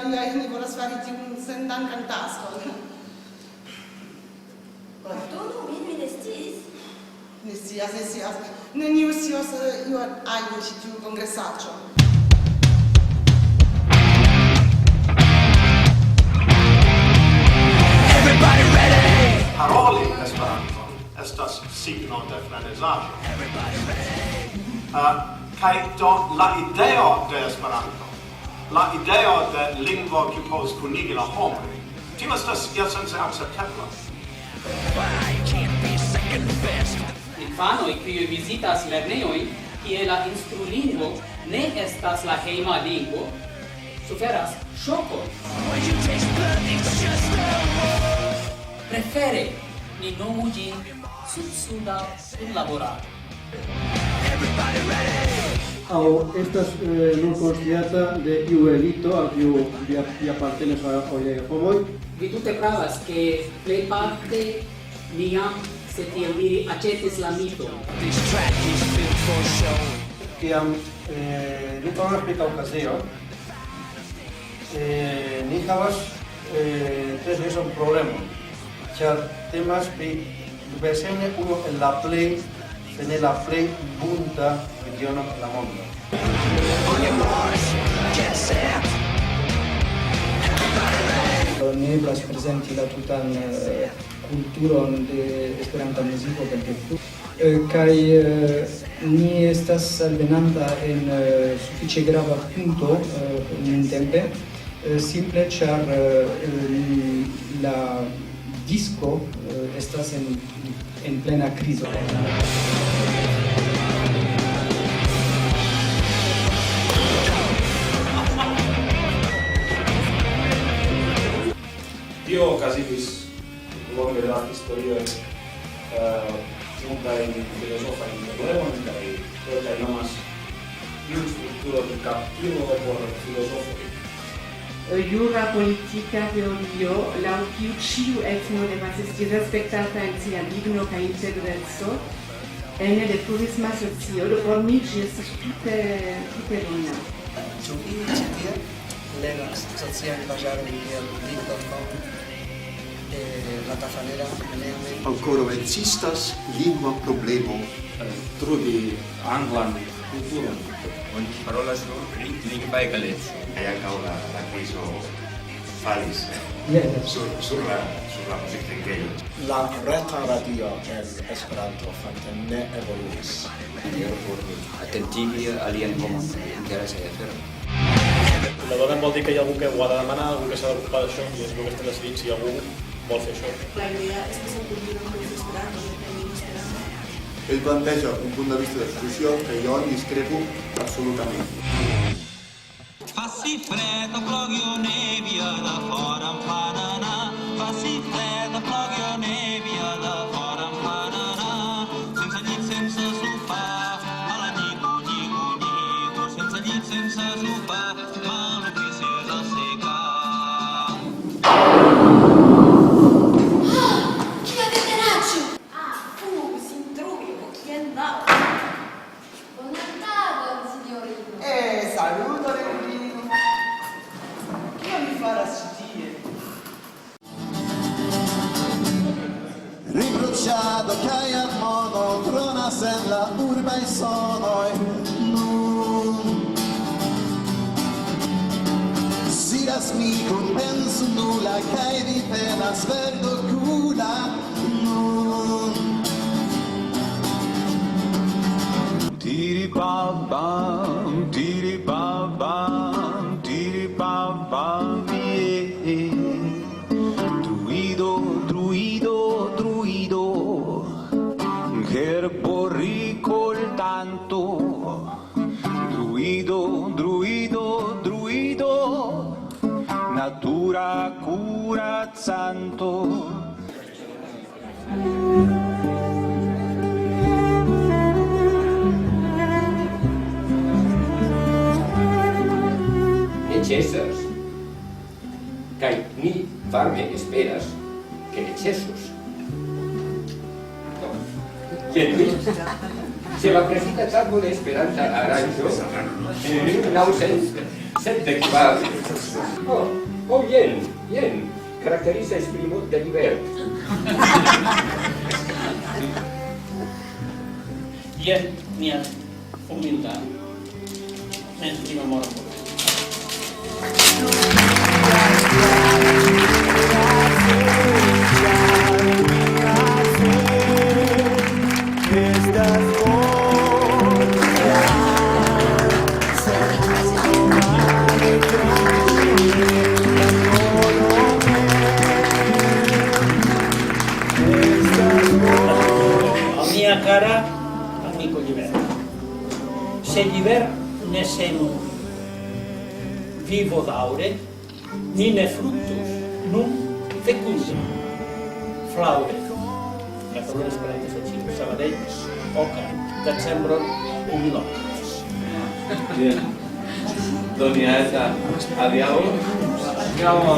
aliaj ne volas fari tiun sendankan taskon. Pardonu min, mi ne sciis. Ne scias. Neniu scios ion ajn ĉi tiu kongresaĵo. Paroli Esperanto estas signo de frenezaĵo. Kaj do la ideo de Esperanto, la ideo de lingvo kiu povas kunigi la homoj, tio estas iasence akceptebla. Infanoj, kiuj vizitas lernejojn, kie la instrulingvo ne estas la hejma lingvo, suferas ŝokon. Prefere ni nomu ĝin sud-suda kunlaborado. Aŭ estas nur konsiderata de iu elito al kiu vi apartenas aliaj homoj? Vi tute pravas, ke plejparte ni jam, se tiel diri, aĉetis la miton. Kiam ni parolas pri Kaŭkazio, ni havas tres diversan problemon, ĉar temas pri verŝajne unu el la plej, se ne la plej bunta regiono en la mondo. Ne eblas prezenti la tutan kulturon de Esperanta muziko kaj ni estas alvenanta en sufiĉe grava punkto nuntempe, simple ĉar la disco estas en plena krizo. Tio okazigis longe de la historio multajn filozofajn problemojn kaj kelkaj nomas juĝstrukturo de kaptilo por filozofoj. Jura politika teorio, laŭ kiu ĉiu etno devas esti respektata en sia digno kaj integreco, ene de turisma socio, por mi ĝi estas tute bona. Ĉu vi ĉi tie legas sociajn paĝarojn kiel Link.com, La Tafanera, Eleame? Ancora ekzistas lingva problemo trovi anglan kulturon. Oni parolas nur pri lingva egaleco. Kaj ankaŭ la krizo falis sur la muziktekejo. La reta radio en Esperanto fakte ne evoluis. Por atentigi alian homon interesaj aferoj. La dona vol dir que hi ha algú que ho ha de demanar, algú que s'ha d'ocupar d'això, i és el que estem decidint si algú vol fer això. La idea és que se'n cultiva un curs d'Esperanto, un tècnic d'Esperanto. Ell planteja un punt de vista de solució que jo discrepo absolutament. Faci fred, plogui o nevi, de fora em fan anar. Faci fred, plogui o nevi, de fora em fan anar. Sense llit, sense sofà, a la nit lligo, sense llit, sense sofà, maluquícies a secar. Saluto Renvino! Kion mi faras ĉi tie? Ribruciado kaj admono dronas en la urbaj sonoj. Nun sidas mi kun penso nula kaj vi penas verdokula. Nun Tiri-bam-bam, tiri-bam-bam, tiri-bam-bam, yeah. Druido, druido, druido, herborico il tanto. Druido, druido, druido, natura cura santo. Necesas, kaj ni varme esperas ke necesus. Se la presita ĉarbo de Esperanta aranĝo, naŭcent Sente kvar. Jen, caracteriza esprimo de libert. Jen nia humildad. Men prima mora por. A mia cara amico Llibert. Se Llibert ne sem vivo daure, ni ne fructus, num fecundum, flaure. Catalunya Esperanto Societat Sabadell, Oca, Decembro, 2009. Bien. Doña Eta, adiago. Adiago.